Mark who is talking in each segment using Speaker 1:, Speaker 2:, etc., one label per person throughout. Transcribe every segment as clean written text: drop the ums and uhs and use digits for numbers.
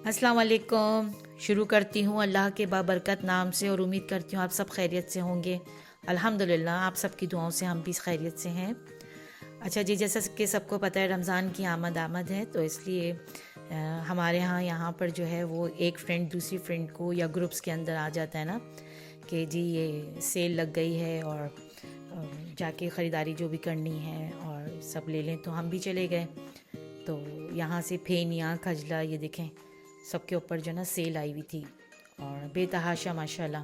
Speaker 1: अस्सलाम वालेकुम। शुरू करती हूँ अल्लाह के बाबरकत नाम से और उम्मीद करती हूँ आप सब खैरियत से होंगे। अल्हम्दुलिल्लाह आप सबकी दुआओं से हम भी खैरियत से हैं। अच्छा जी, जैसा कि सबको पता है रमज़ान की आमद है, तो इसलिए हमारे यहाँ पर जो है वो एक फ्रेंड दूसरी फ्रेंड को या ग्रुप्स के अंदर आ जाता है ना कि जी ये सेल लग गई है और जाके ख़रीदारी जो भी करनी है और सब ले लें। तो हम भी चले गए। तो यहाँ से फेनिया खजला ये देखें सबके ऊपर जो ना सेल आई हुई थी और बेतहाशा माशाल्लाह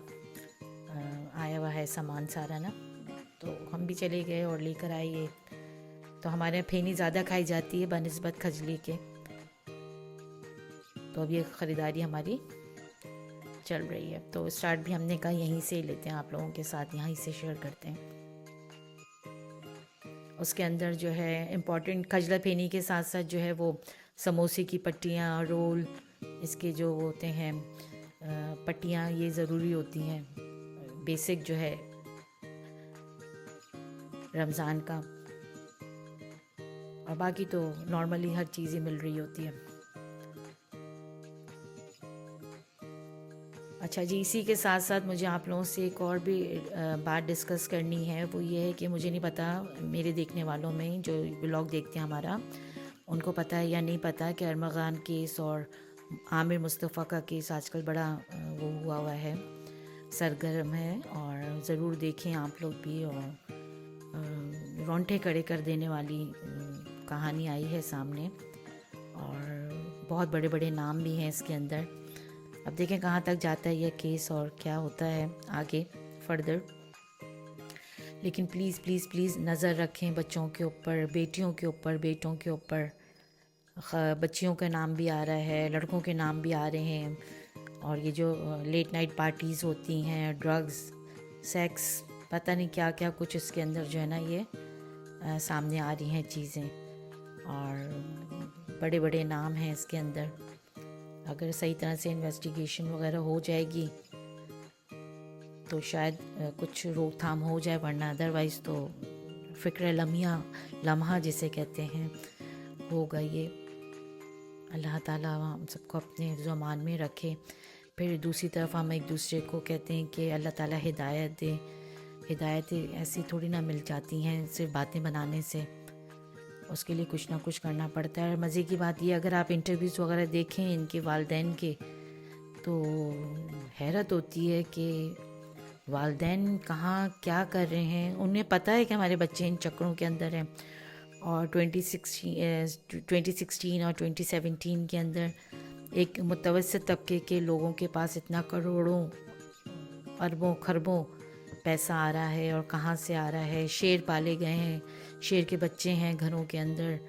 Speaker 1: आया हुआ है सामान सारा ना। तो हम भी चले गए और लेकर आए ये। तो हमारे यहाँ फेनी ज़्यादा खाई जाती है बनिस्बत खजली के। तो अब ये ख़रीदारी हमारी चल रही है। तो स्टार्ट भी हमने कहा यहीं से लेते हैं, आप लोगों के साथ यहीं से शेयर करते हैं। उसके अंदर जो है इम्पॉर्टेंट खजला फेनी के साथ साथ जो है वो समोसे की पट्टियाँ, रोल, इसके जो होते हैं पट्टियाँ, ये ज़रूरी होती हैं। बेसिक जो है रमज़ान का। और बाकी तो नॉर्मली हर चीज़ें मिल रही होती है। अच्छा जी, इसी के साथ साथ मुझे आप लोगों से एक और भी बात डिस्कस करनी है। वो ये है कि मुझे नहीं पता मेरे देखने वालों में जो ब्लॉग देखते हैं हमारा, उनको पता है या नहीं पता कि अरमग़ान केस और आमिर मुस्तफ़ा का केस आजकल बड़ा वो हुआ है, सरगर्म है। और ज़रूर देखें आप लोग भी। और रोंगटे खड़े कर देने वाली कहानी आई है सामने और बहुत बड़े बड़े नाम भी हैं इसके अंदर। अब देखें कहाँ तक जाता है यह केस और क्या होता है आगे फर्दर। लेकिन प्लीज़ प्लीज़ प्लीज़ नज़र रखें बच्चों के ऊपर, बेटियों के ऊपर, बेटों के ऊपर। बच्चियों का नाम भी आ रहा है, लड़कों के नाम भी आ रहे हैं। और ये जो लेट नाइट पार्टीज़ होती हैं, ड्रग्स, सेक्स, पता नहीं क्या क्या कुछ इसके अंदर जो है ना ये सामने आ रही हैं चीज़ें। और बड़े बड़े नाम हैं इसके अंदर। अगर सही तरह से इन्वेस्टिगेशन वगैरह हो जाएगी तो शायद कुछ रोकथाम हो जाए, वरना अदरवाइज़ तो फ़िक्र लम्हा जिसे कहते हैं होगा ये। अल्लाह ताला हम सबको अपने ज़ुबान में रखे। फिर दूसरी तरफ हम एक दूसरे को कहते हैं कि अल्लाह ताला हिदायत दे। हिदायत ऐसी थोड़ी ना मिल जाती हैं सिर्फ बातें बनाने से, उसके लिए कुछ ना कुछ करना पड़ता है। मज़े की बात ये, अगर आप इंटरव्यूज़ वगैरह देखें इनके वालदैन के, तो हैरत होती है कि वालदैन कहाँ क्या कर रहे हैं। उन्हें पता है कि हमारे बच्चे इन चक्करों के अंदर हैं। और 2016 और 2017 के अंदर एक मुतवस्सित तबके के लोगों के पास इतना करोड़ों अरबों खरबों पैसा आ रहा है। और कहाँ से आ रहा है? शेर पाले गए हैं, शेर के बच्चे हैं घरों के अंदर।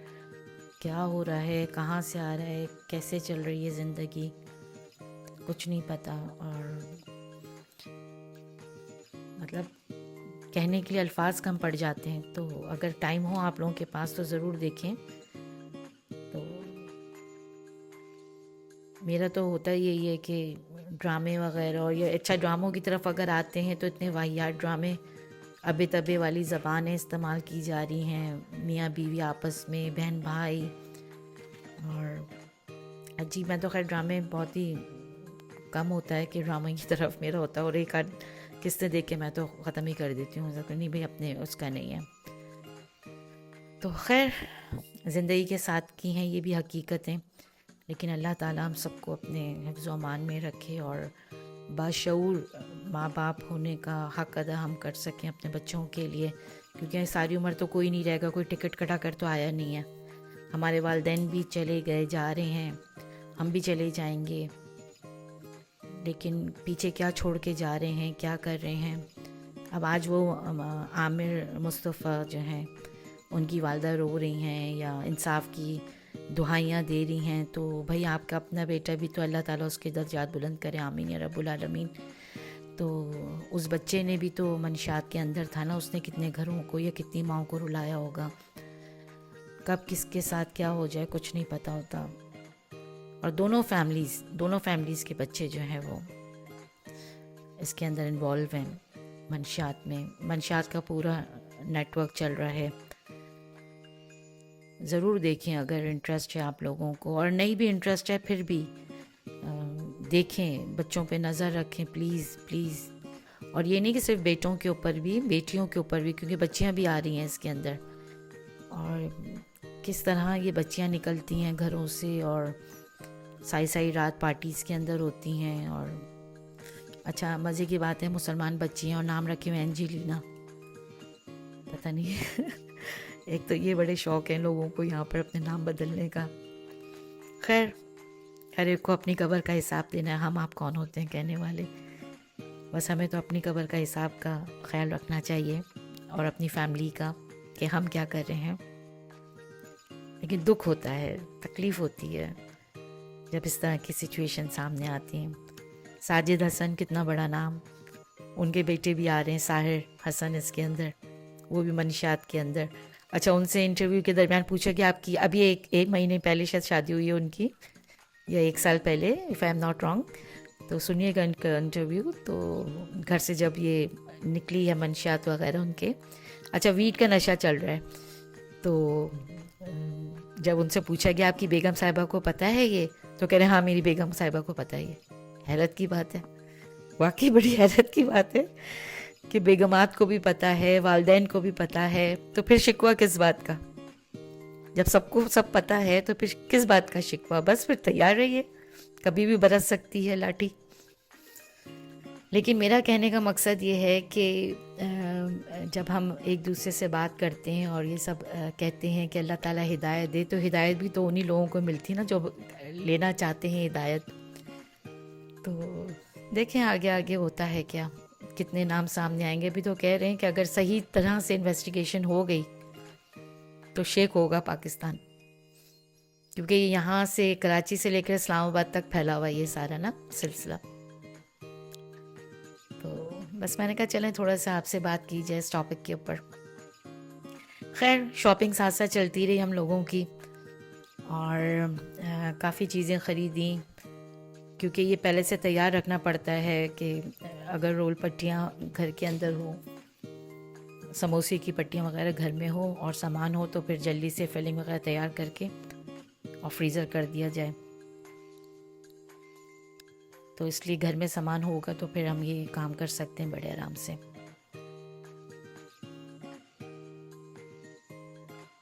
Speaker 1: क्या हो रहा है, कहाँ से आ रहा है, कैसे चल रही है ज़िंदगी, कुछ नहीं पता। और मतलब कहने के लिए अल्फाज कम पड़ जाते हैं। तो अगर टाइम हो आप लोगों के पास तो ज़रूर देखें। तो मेरा तो होता यही है कि ड्रामे वगैरह, और ये अच्छा ड्रामों की तरफ अगर आते हैं तो इतने वाहियात ड्रामे, अबे तबे वाली ज़बानें इस्तेमाल की जा रही हैं मियाँ बीवी आपस में, बहन भाई। और अजीब, मैं तो खैर ड्रामे बहुत ही कम होता है कि ड्रामे की तरफ मेरा होता है। और एक आध किस्से देख के मैं तो ख़त्म ही कर देती हूँ, नहीं भाई अपने उसका नहीं है। तो खैर ज़िंदगी के साथ की हैं ये भी हकीकतें। लेकिन अल्लाह ताला हम सबको अपने हिफ्ज़ व अमान में रखे और बाशऊर माँ बाप होने का हक़ अदा हम कर सकें अपने बच्चों के लिए। क्योंकि सारी उम्र तो कोई नहीं रहेगा, कोई टिकट कटा कर तो आया नहीं है। हमारे वालिदैन भी चले गए, जा रहे हैं, हम भी चले जाएंगे। लेकिन पीछे क्या छोड़ के जा रहे हैं, क्या कर रहे हैं। अब आज वो आमिर मुस्तफ़ा जो हैं उनकी वालदा रो रही हैं या इंसाफ की दुहाइयाँ दे रही हैं। तो भाई आपका अपना बेटा भी तो अल्लाह ताला उसके दर्जात बुलंद करे, आमीन या रब्बुल आलमीन। तो उस बच्चे ने भी तो मंशात के अंदर था ना, उसने कितने घरों को या कितनी माओं को रुलाया होगा। कब किसके साथ क्या हो जाए कुछ नहीं पता होता। और दोनों फैमिलीज़ के बच्चे जो हैं वो इसके अंदर इन्वॉल्व हैं मंशात में। मंशात का पूरा नेटवर्क चल रहा है। ज़रूर देखें अगर इंटरेस्ट है आप लोगों को, और नहीं भी इंटरेस्ट है फिर भी देखें, बच्चों पे नज़र रखें प्लीज़ प्लीज़। और ये नहीं कि सिर्फ बेटों के ऊपर भी, बेटियों के ऊपर भी, क्योंकि बच्चियां भी आ रही हैं इसके अंदर। और किस तरह ये बच्चियां निकलती हैं घरों से और साई साई रात पार्टीज़ के अंदर होती हैं। और अच्छा, मज़े की बात है, मुसलमान बच्ची हैं और नाम रखे हुए एंजेलिना, पता नहीं एक तो ये बड़े शौक हैं लोगों को यहाँ पर अपने नाम बदलने का। खैर, हर एक को अपनी कब्र का हिसाब देना है, हम आप कौन होते हैं कहने वाले। बस हमें तो अपनी कब्र का हिसाब का ख्याल रखना चाहिए और अपनी फैमिली का, कि हम क्या कर रहे हैं। लेकिन दुख होता है, तकलीफ़ होती है जब इस तरह की सिचुएशन सामने आती हैं। साजिद हसन, कितना बड़ा नाम, उनके बेटे भी आ रहे हैं, साहिर हसन इसके अंदर, वो भी मंशियात के अंदर। अच्छा, उनसे इंटरव्यू के दरमियान पूछा कि आपकी अभी एक महीने पहले शायद शादी हुई है उनकी, या 1 साल पहले, if I am not wrong. तो सुनिएगा इनका इंटरव्यू। तो घर से जब ये निकली है मंशियात वगैरह उनके, अच्छा वीट का नशा चल रहा है, तो जब उनसे पूछा गया आपकी बेगम साहिबा को पता है ये, तो कह रहे हाँ मेरी बेगम साहिबा को पता है ये। हैरत की बात है, वाकई बड़ी हैरत की बात है कि बेगमात को भी पता है, वालदैन को भी पता है, तो फिर शिकवा किस बात का। जब सबको सब पता है तो फिर किस बात का शिकवा। बस फिर तैयार रहिए, कभी भी बरस सकती है लाठी। लेकिन मेरा कहने का मकसद ये है कि जब हम एक दूसरे से बात करते हैं और ये सब कहते हैं कि अल्लाह ताला हिदायत दे, तो हिदायत भी तो उन्हीं लोगों को मिलती है ना जो लेना चाहते हैं हिदायत। तो देखें आगे आगे होता है क्या, कितने नाम सामने आएंगे। भी तो कह रहे हैं कि अगर सही तरह से इन्वेस्टिगेशन हो गई तो शेक होगा पाकिस्तान, क्योंकि यहाँ से कराची से लेकर इस्लामाबाद तक फैला हुआ ये सारा ना सिलसिला। तो बस मैंने कहा चलें थोड़ा सा आपसे बात की जाए इस टॉपिक के ऊपर। खैर, शॉपिंग साथ साथ चलती रही हम लोगों की, और काफ़ी चीज़ें ख़रीदी, क्योंकि ये पहले से तैयार रखना पड़ता है कि अगर रोल पट्टियाँ घर के अंदर हो, समोसे की पट्टियाँ वगैरह घर में हो और सामान हो, तो फिर जल्दी से फिलिंग वगैरह तैयार करके और फ्रीज़र कर दिया जाए। तो इसलिए घर में सामान होगा तो फिर हम ये काम कर सकते हैं बड़े आराम से।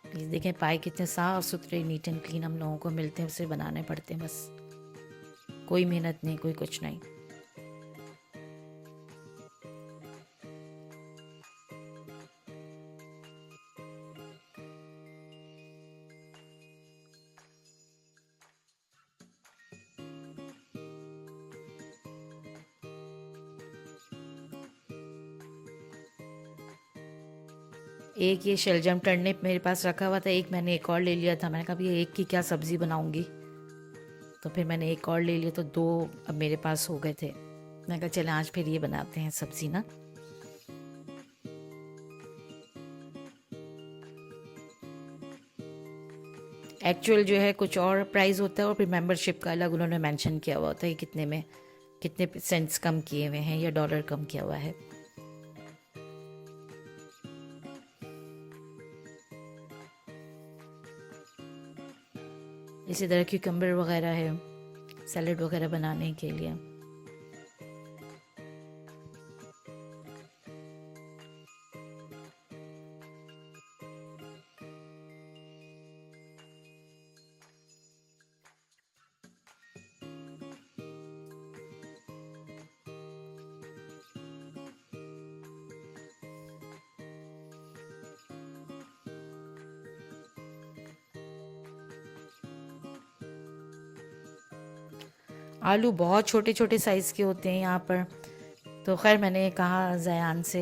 Speaker 1: प्लीज़ देखें पाए कितने साफ़ सुथरे, नीट एंड क्लीन हम लोगों को मिलते हैं, उसे बनाने पड़ते हैं, बस कोई मेहनत नहीं, कोई कुछ नहीं। एक ये शलजम टर्निप मेरे पास रखा हुआ था, एक मैंने एक और ले लिया था। मैंने कहा भैया एक की क्या सब्ज़ी बनाऊंगी, तो फिर मैंने एक और ले लिया, तो 2 अब मेरे पास हो गए थे। मैंने कहा चले आज फिर ये बनाते हैं सब्ज़ी ना। एक्चुअल जो है कुछ और प्राइस होता है और फिर मेंबरशिप का अलग उन्होंने मेंशन किया हुआ होता है कितने में कितने सेंट्स कम किए हुए हैं या डॉलर कम किया हुआ है। इसी तरह क्यूकम्बर वगैरह है सैलड वगैरह बनाने के लिए। आलू बहुत छोटे छोटे साइज़ के होते हैं यहाँ पर, तो खैर मैंने कहा ज़यान से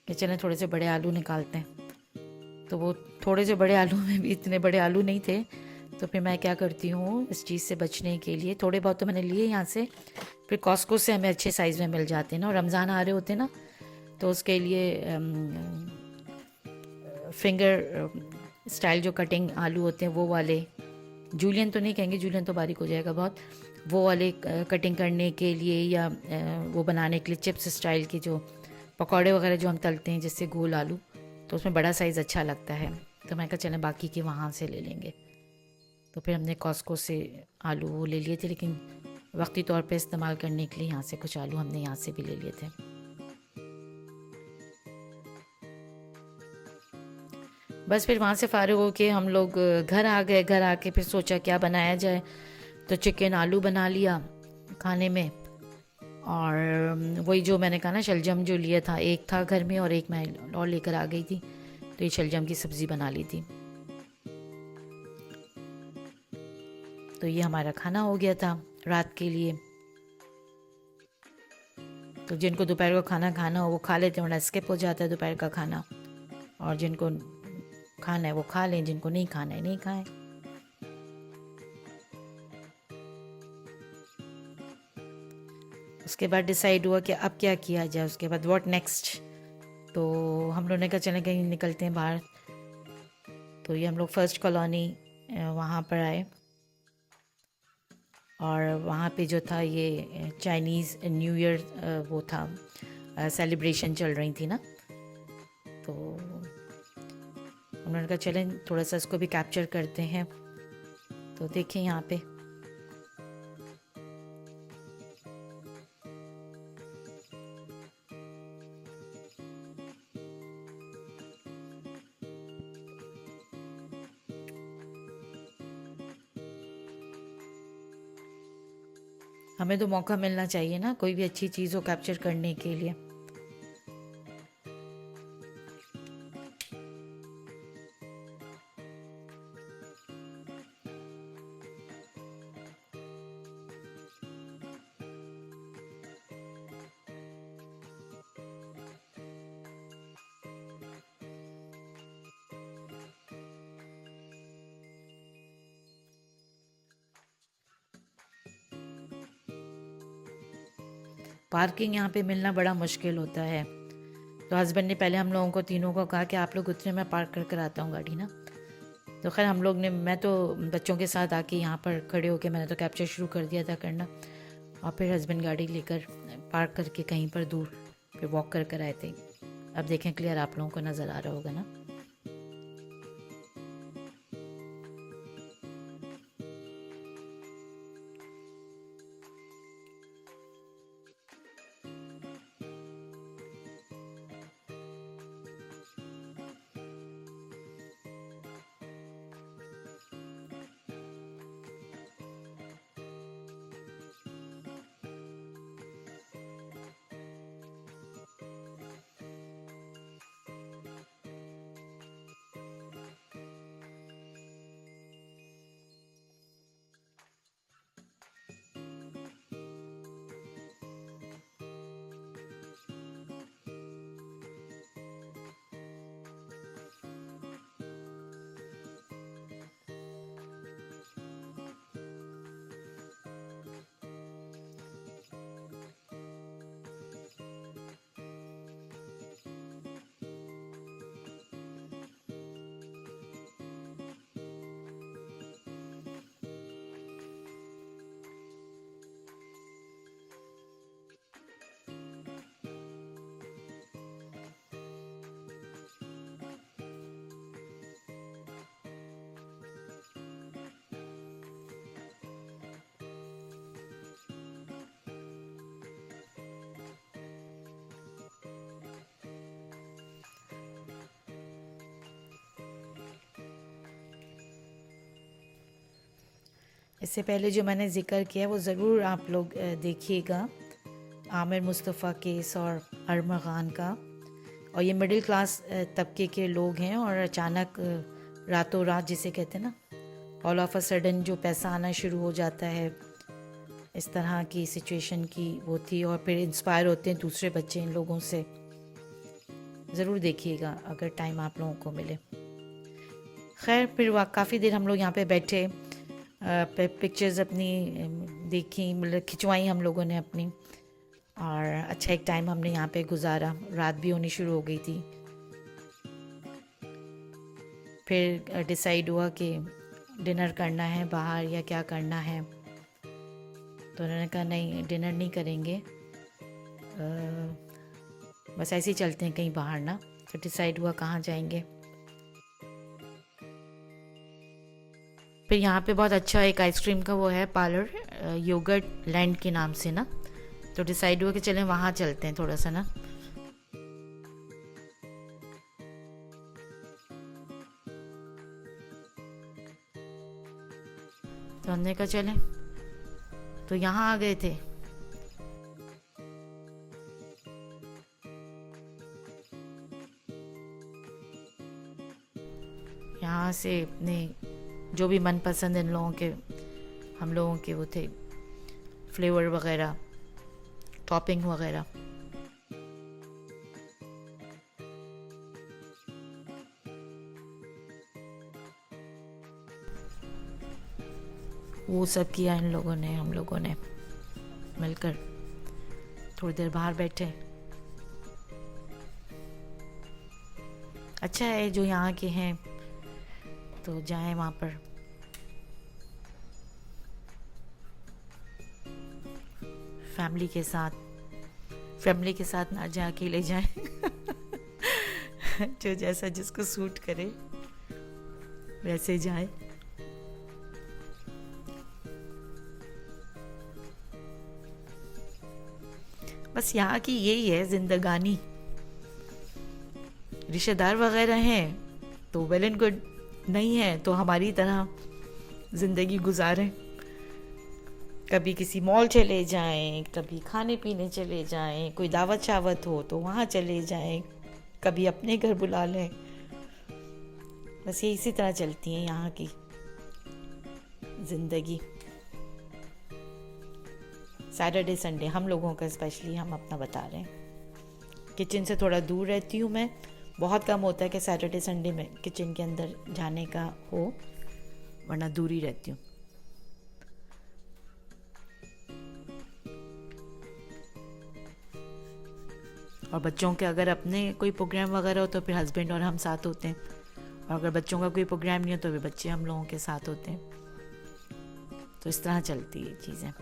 Speaker 1: कि चलें थोड़े से बड़े आलू निकालते हैं। तो वो थोड़े से बड़े आलू में भी इतने बड़े आलू नहीं थे, तो फिर मैं क्या करती हूँ इस चीज़ से बचने के लिए, थोड़े बहुत तो मैंने लिए यहाँ से, फिर कॉस्को से हमें अच्छे साइज़ में मिल जाते हैं ना, और रमज़ान आ रहे होते हैं ना, तो उसके लिए फिंगर स्टाइल जो कटिंग आलू होते हैं वो वाले, जूलियन तो नहीं कहेंगे, जूलियन तो बारीक हो जाएगा बहुत, वो वाले कटिंग करने के लिए, या वो बनाने के लिए चिप्स स्टाइल के जो पकौड़े वगैरह जो हम तलते हैं जिससे गोल आलू, तो उसमें बड़ा साइज़ अच्छा लगता है। तो मैं कहा चलें बाकी के वहाँ से ले लेंगे, तो फिर हमने कॉस्को से आलू वो ले लिए थे, लेकिन वक्ती तौर पे इस्तेमाल करने के लिए यहाँ से कुछ आलू हमने यहाँ से भी ले लिए थे। बस फिर वहाँ से फ़ारिग होके हम लोग घर आ गए। घर आके फिर सोचा क्या बनाया जाए, तो चिकन आलू बना लिया खाने में। और वही जो मैंने कहा ना, शलजम जो लिया था, एक था घर में और एक मैं और लेकर आ गई थी, तो ये शलजम की सब्ज़ी बना ली थी। तो ये हमारा खाना हो गया था रात के लिए। तो जिनको दोपहर को खाना खाना हो वो खा लेते हैं, वरना स्किप हो जाता है दोपहर का खाना। और जिनको खाना है वो खा लें, जिनको नहीं खाना है नहीं खाएं। उसके बाद डिसाइड हुआ कि अब क्या किया जाए, उसके बाद व्हाट नेक्स्ट। तो हम लोगों ने कहा चलें कहीं निकलते हैं बाहर। तो ये हम लोग फर्स्ट कॉलोनी वहाँ पर आए, और वहाँ पे जो था ये चाइनीज़ न्यू ईयर वो था, सेलिब्रेशन चल रही थी ना। तो उन्होंने कहा चलें थोड़ा सा इसको भी कैप्चर करते हैं। तो देखें यहाँ पे हमें तो मौका मिलना चाहिए ना कोई भी अच्छी चीज़ को कैप्चर करने के लिए। पार्किंग यहाँ पे मिलना बड़ा मुश्किल होता है। तो हस्बैंड ने पहले हम लोगों को तीनों को कहा कि आप लोग उतने, मैं पार्क कर कर आता हूँ गाड़ी ना। तो खैर हम लोग ने, मैं तो बच्चों के साथ आके यहाँ पर खड़े होके मैंने तो कैप्चर शुरू कर दिया था करना। और फिर हस्बैंड गाड़ी लेकर पार्क करके कहीं पर दूर फिर वॉक कर कर आए थे। अब देखें क्लियर आप लोगों को नज़र आ रहा होगा ना। इससे पहले जो मैंने ज़िक्र किया वो ज़रूर आप लोग देखिएगा, आमिर मुस्तफ़ा केस और अरमा ख़ान का। और ये मिडिल क्लास तबके के लोग हैं, और अचानक रातों रात जिसे कहते हैं ना, ऑल ऑफ अ सडन जो पैसा आना शुरू हो जाता है, इस तरह की सिचुएशन की वो थी। और फिर इंस्पायर होते हैं दूसरे बच्चे इन लोगों से। ज़रूर देखिएगा अगर टाइम आप लोगों को मिले। खैर फिर काफ़ी देर हम लोग यहाँ पे बैठे, पिक्चर्स अपनी देखी, मतलब खिंचवाई हम लोगों ने अपनी। और अच्छा एक टाइम हमने यहाँ पे गुजारा। रात भी होनी शुरू हो गई थी। फिर डिसाइड हुआ कि डिनर करना है बाहर या क्या करना है। तो उन्होंने कहा नहीं डिनर नहीं करेंगे, बस ऐसे ही चलते हैं कहीं बाहर ना। तो डिसाइड हुआ कहाँ जाएंगे। फिर यहाँ पे बहुत अच्छा एक आइसक्रीम का वो है पार्लर, योगर्ट लैंड के नाम से ना, तो डिसाइड हुआ कि चलें वहाँ चलते हैं थोड़ा सा ना। तो हमने कहा चलें, तो यहाँ आ गए थे। यहाँ से अपने जो भी मनपसंद इन लोगों के, हम लोगों के वो थे फ्लेवर वगैरह, टॉपिंग वगैरह, वो सब किया इन लोगों ने, हम लोगों ने मिलकर। थोड़ी देर बाहर बैठे। अच्छा है जो यहाँ के हैं तो जाएं वहाँ पर। फैमिली के साथ ना जाए, अकेले जाएं। जो जैसा जिसको सूट करे वैसे जाए। बस यहाँ की यही है जिंदगानी। रिश्तेदार वगैरह हैं तो वेल एंड गुड, नहीं है तो हमारी तरह जिंदगी गुजारें। कभी किसी मॉल चले जाएं, कभी खाने पीने चले जाएं, कोई दावत शावत हो तो वहाँ चले जाएं, कभी अपने घर बुला लें। बस ये इसी तरह चलती है यहाँ की ज़िंदगी। सैटरडे संडे हम लोगों का स्पेशली हम अपना बता रहे हैं। किचन से थोड़ा दूर रहती हूँ मैं, बहुत कम होता है कि सैटरडे संडे में किचन के अंदर जाने का हो, वरना दूर ही रहती हूँ। और बच्चों के अगर अपने कोई प्रोग्राम वगैरह हो तो फिर हस्बैंड और हम साथ होते हैं, और अगर बच्चों का कोई प्रोग्राम नहीं हो तो फिर बच्चे हम लोगों के साथ होते हैं। तो इस तरह चलती है चीज़ें।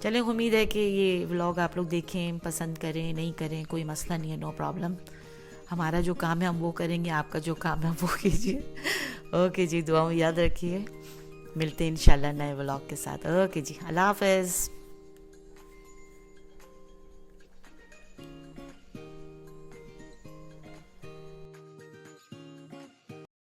Speaker 1: चलें, उम्मीद है कि ये व्लॉग आप लोग देखें, पसंद करें, नहीं करें कोई मसला नहीं है, नो प्रॉब्लम। हमारा जो काम है हम वो करेंगे, आपका जो काम है वो कीजिए। ओके जी, दुआ में याद रखिए। मिलते हैं इंशाल्लाह नए व्लॉग के साथ। ओके जी, अल्लाह हाफ़िज़।